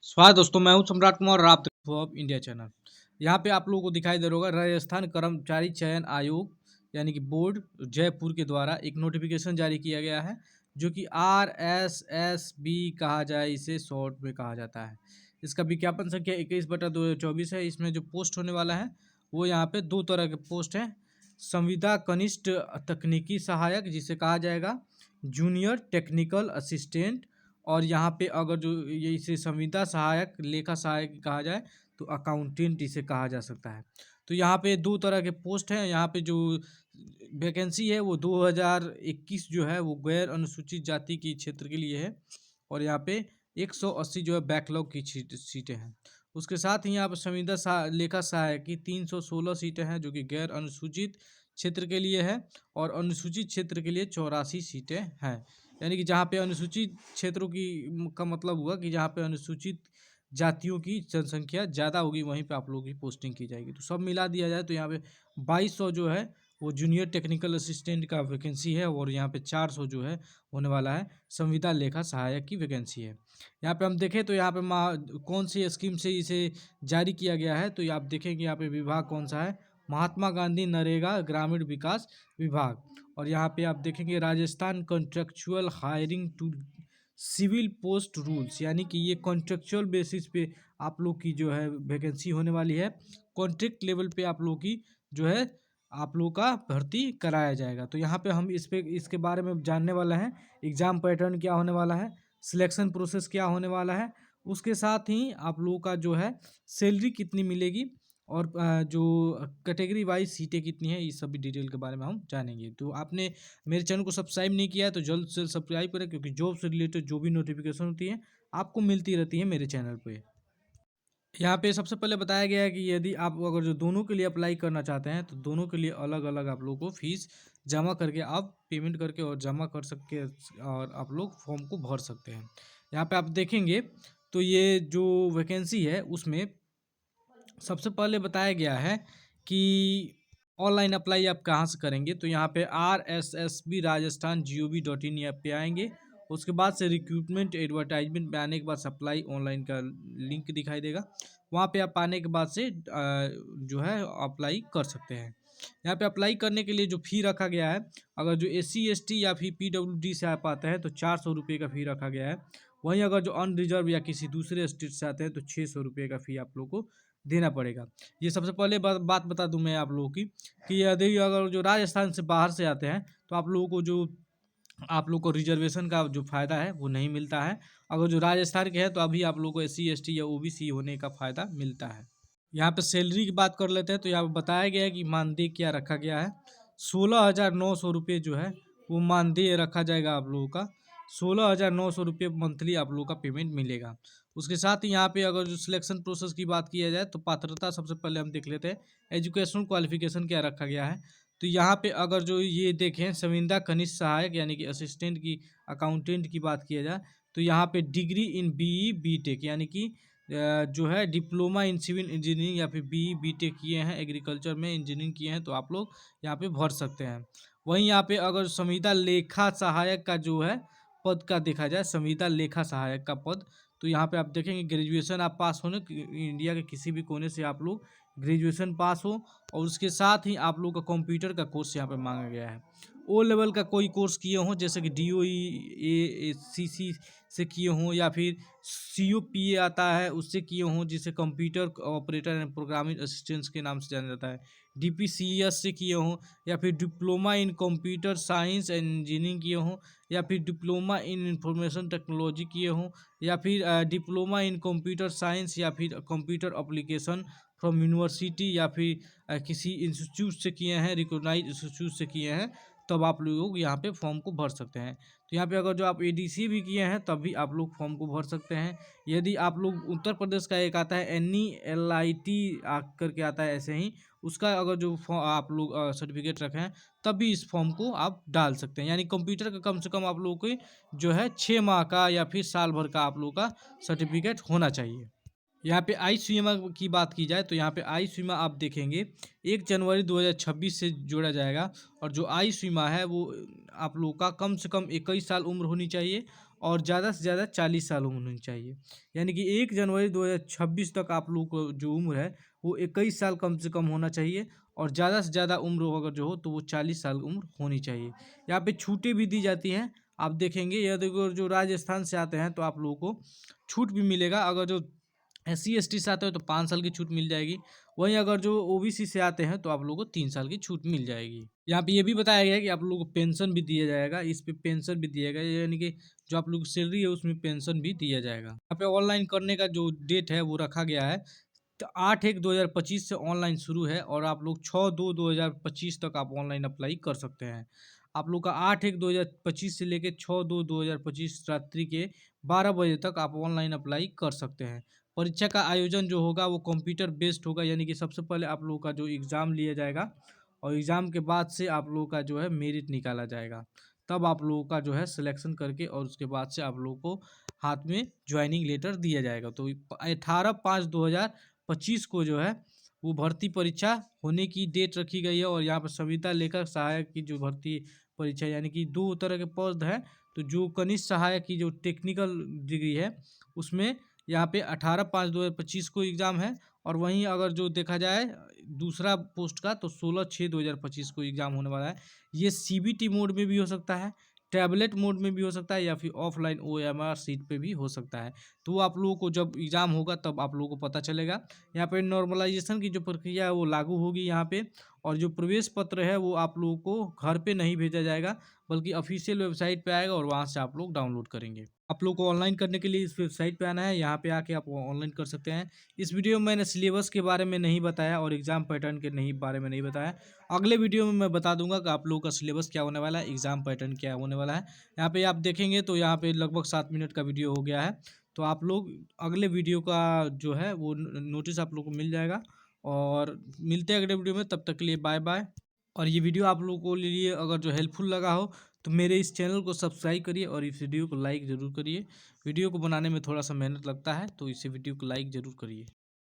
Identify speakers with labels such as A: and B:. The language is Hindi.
A: स्वागत दोस्तों, मैं हूं सम्राट कुमार और आप देख रहे हो अब इंडिया चैनल। यहाँ पे आप लोगों को दिखाई दे रहा होगा राजस्थान कर्मचारी चयन आयोग यानी कि बोर्ड जयपुर के द्वारा एक नोटिफिकेशन जारी किया गया है, जो कि RSSB कहा जाए, इसे शॉर्ट में कहा जाता है। इसका विज्ञापन संख्या 21/2024 है। इसमें जो पोस्ट होने वाला है वो यहाँ पे दो तरह के पोस्ट हैं। संविदा कनिष्ठ तकनीकी सहायक, जिसे कहा जाएगा जूनियर टेक्निकल असिस्टेंट, और यहाँ पे अगर जो ये इसे संविदा सहायक लेखा सहायक कहा जाए तो अकाउंटेंट इसे कहा जा सकता है। तो यहाँ पे दो तरह के पोस्ट हैं। यहाँ पे जो वैकेंसी है वो 2021 जो है वो गैर अनुसूचित जाति की क्षेत्र के लिए है, और यहाँ पे 180 जो है बैकलॉग की सीटें हैं। उसके साथ ही यहाँ पर लेखा सहायक की 316 सीटें हैं, जो कि गैर अनुसूचित क्षेत्र के लिए है, और अनुसूचित क्षेत्र के लिए 84 सीटें हैं। यानी कि जहाँ पे अनुसूचित क्षेत्रों की का मतलब हुआ कि जहाँ पे अनुसूचित जातियों की जनसंख्या ज़्यादा होगी, वहीं पे आप लोगों की पोस्टिंग की जाएगी। तो सब मिला दिया जाए तो यहाँ पे 2200 जो है वो जूनियर टेक्निकल असिस्टेंट का वैकेंसी है, और यहाँ पे 400 जो है होने वाला है संविदा लेखा सहायक की वैकेंसी है। यहाँ पे हम देखें तो यहाँ पे कौन सी स्कीम से इसे जारी किया गया है, तो आप देखेंगे यहाँ पे विभाग कौन सा है, महात्मा गांधी नरेगा ग्रामीण विकास विभाग। और यहाँ पे आप देखेंगे Rajasthan contractual hiring to civil post rules, यानी कि ये कॉन्ट्रेक्चुअल बेसिस पे आप लोग की जो है वैकेंसी होने वाली है। कॉन्ट्रैक्ट लेवल पे आप लोग की जो है आप लोग का भर्ती कराया जाएगा। तो यहाँ पे हम इसके बारे में जानने वाला है, एग्ज़ाम पैटर्न क्या होने वाला है, सिलेक्शन प्रोसेस क्या होने वाला है, उसके साथ ही आप लोगों का जो है सैलरी कितनी मिलेगी, और जो कैटेगरी वाइज सीटें कितनी हैं, इस सभी डिटेल के बारे में हम जानेंगे। तो आपने मेरे चैनल को सब्सक्राइब नहीं किया है तो जल्द से जल्द सब्सक्राइब करें, क्योंकि जॉब से रिलेटेड जो भी नोटिफिकेशन होती है आपको मिलती रहती है मेरे चैनल पे। यहाँ पे सबसे पहले बताया गया है कि यदि आप अगर जो दोनों के लिए अप्लाई करना चाहते हैं तो दोनों के लिए अलग अलग आप लोग को फीस जमा करके आप पेमेंट करके और जमा कर सकते, और आप लोग फॉर्म को भर सकते हैं। यहाँ पे आप देखेंगे तो ये जो वैकेंसी है उसमें सबसे पहले बताया गया है कि ऑनलाइन अप्लाई आप कहाँ से करेंगे। तो यहाँ पे RSSB राजस्थान GOV.in ऐप पे आएंगे। उसके बाद से रिक्रूटमेंट एडवर्टाइजमेंट पे आने के बाद सप्लाई ऑनलाइन का लिंक दिखाई देगा। वहाँ पे आप आने के बाद से जो है अप्लाई कर सकते हैं। यहाँ पे अप्लाई करने के लिए जो फ़ी रखा गया है, अगर जो SC ST या फिर PWD से आप आते हैं तो 400 रुपये का फ़ी रखा गया है। वहीं अगर जो अनरिजर्व या किसी दूसरे स्टेट से आते हैं तो 600 रुपये का फ़ी आप लोग को देना पड़ेगा। ये सबसे पहले बात बता दूं मैं आप लोगों की कि यदि अगर जो राजस्थान से बाहर से आते हैं तो आप लोगों को जो आप लोग को रिजर्वेशन का जो फ़ायदा है वो नहीं मिलता है। अगर जो राजस्थान के हैं तो अभी आप लोग को SC ST या OBC होने का फ़ायदा मिलता है। यहाँ पे सैलरी की बात कर लेते हैं तो यहाँ पे बताया गया है कि मानदेय क्या रखा गया है। 16,900 रुपये जो है वो मानदेय रखा जाएगा आप लोगों का। 16,900 रुपये मंथली आप लोगों का पेमेंट मिलेगा। उसके साथ ही यहाँ पे अगर जो सिलेक्शन प्रोसेस की बात किया जाए तो पात्रता सबसे पहले हम देख लेते हैं, एजुकेशनल क्वालिफिकेशन क्या रखा गया है। तो यहाँ पे अगर जो ये देखें संविदा कनिष्ठ सहायक यानी कि असिस्टेंट की अकाउंटेंट की बात किया जाए तो यहाँ पे डिग्री इन BE BTech यानी कि जो है डिप्लोमा इन सिविल इंजीनियरिंग या फिर BE BTech किए हैं, एग्रीकल्चर में इंजीनियरिंग किए हैं तो आप लोग यहाँ पे भर सकते हैं। वहीं यहाँ पे अगर संविदा लेखा सहायक का जो है पद का देखा जाए, संविदा लेखा सहायक का पद, तो यहाँ पे आप देखेंगे ग्रेजुएशन आप पास होने, इंडिया के किसी भी कोने से आप लोग ग्रेजुएशन पास हो, और उसके साथ ही आप लोग का कंप्यूटर का कोर्स यहाँ पे मांगा गया है। O लेवल का कोई कोर्स किए हों, जैसे कि DOE ACC से किए हों, या फिर COPA आता है उससे किए हों, जिसे computer operator and programming assistants के नाम से जाना जाता है। DPCS से किए हों, या फिर diploma in computer science and engineering किए हों, या फिर डिप्लोमा इन इंफॉर्मेशन टेक्नोलॉजी किए हों, या फिर डिप्लोमा इन कंप्यूटर साइंस या फिर कंप्यूटर एप्लीकेशन फ्रॉम यूनिवर्सिटी, या फिर किसी इंस्टीट्यूट से किए हैं, रिकॉग्नाइज इंस्टीट्यूट से किए हैं, तब आप लोग यहाँ पे फॉर्म को भर सकते हैं। तो यहाँ पे अगर जो आप ADC भी किए हैं तब भी आप लोग फॉर्म को भर सकते हैं। यदि आप लोग उत्तर प्रदेश का एक आता है NELIT करके आता है ऐसे ही, उसका अगर जो आप लोग सर्टिफिकेट रखें हैं तब भी इस फॉर्म को आप डाल सकते हैं। यानी कंप्यूटर का कम से कम आप लोगों को जो है 6 माह का या फिर साल भर का आप लोगों का सर्टिफिकेट होना चाहिए। यहाँ पे आई स्वीमा की बात की जाए तो यहाँ पे आई स्वीमा आप देखेंगे 1 जनवरी 2026 से जोड़ा जाएगा, और जो आई स्वीमा है वो आप लोगों का कम से कम 21 साल उम्र होनी चाहिए, और ज़्यादा से ज़्यादा 40 साल उम्र होनी चाहिए। यानी कि 1 जनवरी 2026 तक आप लोगों को जो उम्र है वो 21 साल कम से कम होना चाहिए, और ज़्यादा से ज़्यादा उम्र अगर जो हो तो वो 40 साल उम्र होनी चाहिए। यहाँ पे छूटें भी दी जाती हैं, आप देखेंगे यह देखो, जो राजस्थान से आते हैं तो आप लोगों को छूट भी मिलेगा। अगर जो SC ST से आते हो तो 5 साल की छूट मिल जाएगी। वहीं अगर जो OBC से आते हैं तो आप लोगों को 3 साल की छूट मिल जाएगी। यहाँ पे ये भी बताया गया है कि आप लोगों को पेंशन भी दिया जाएगा, इस पे पेंशन भी दिया जाएगा, यानी कि जो आप लोग की सैलरी है उसमें पेंशन भी दिया जाएगा। यहाँ पे ऑनलाइन करने का जो डेट है वो रखा गया है, तो 8/1/2025 से ऑनलाइन शुरू है, और आप लोग 6/2/2025 तक आप ऑनलाइन अप्लाई कर सकते हैं। आप लोग का 8/1/2025 से लेकर 6/2/2025 रात्रि के 12 बजे तक आप ऑनलाइन अप्लाई कर सकते हैं। परीक्षा का आयोजन जो होगा वो कंप्यूटर बेस्ड होगा, यानी कि सबसे पहले आप लोगों का जो एग्ज़ाम लिया जाएगा, और एग्ज़ाम के बाद से आप लोगों का जो है मेरिट निकाला जाएगा। तब आप लोगों का जो है सिलेक्शन करके, और उसके बाद से आप लोगों को हाथ में ज्वाइनिंग लेटर दिया जाएगा। तो 18/5/2025 को जो है वो भर्ती परीक्षा होने की डेट रखी गई है। और यहाँ पर संविदा लेखक सहायक की जो भर्ती परीक्षा, यानी कि 2 तरह के पद हैं। तो जो कनिष्ठ सहायक की जो टेक्निकल डिग्री है उसमें यहाँ पे 18/5/2025 को एग्ज़ाम है। और वहीं अगर जो देखा जाए दूसरा पोस्ट का, तो 16/6/2025 को एग्ज़ाम होने वाला है। ये CBT मोड में भी हो सकता है, टैबलेट मोड में भी हो सकता है, या फिर ऑफलाइन OMR सीट पे भी हो सकता है। तो वो आप लोगों को जब एग्ज़ाम होगा तब आप लोगों को पता चलेगा। यहाँ पे नॉर्मलाइजेशन की जो प्रक्रिया है वो लागू होगी यहाँ पे। और जो प्रवेश पत्र है वो आप लोगों को घर पे नहीं भेजा जाएगा, बल्कि ऑफिशियल वेबसाइट पे आएगा, और वहाँ से आप लोग डाउनलोड करेंगे। आप लोग को ऑनलाइन करने के लिए इस वेबसाइट पे आना है, यहाँ पे आके आप ऑनलाइन कर सकते हैं। इस वीडियो में मैंने सिलेबस के बारे में नहीं बताया, और एग्ज़ाम पैटर्न के नहीं बारे में नहीं बताया। अगले वीडियो में मैं बता दूंगा कि आप लोगों का सिलेबस क्या होने वाला है, एग्ज़ाम पैटर्न क्या होने वाला है। यहाँ पे आप देखेंगे तो यहाँ पे लगभग 7 मिनट का वीडियो हो गया है। तो आप लोग अगले वीडियो का जो है वो नोटिस आप लोग को मिल जाएगा। और मिलते हैं अगले वीडियो में, तब तक के लिए बाय बाय। और ये वीडियो आप लोगों को लिए अगर जो हेल्पफुल लगा हो तो मेरे इस चैनल को सब्सक्राइब करिए, और इस वीडियो को लाइक ज़रूर करिए। वीडियो को बनाने में थोड़ा सा मेहनत लगता है, तो इसे वीडियो को लाइक ज़रूर करिए।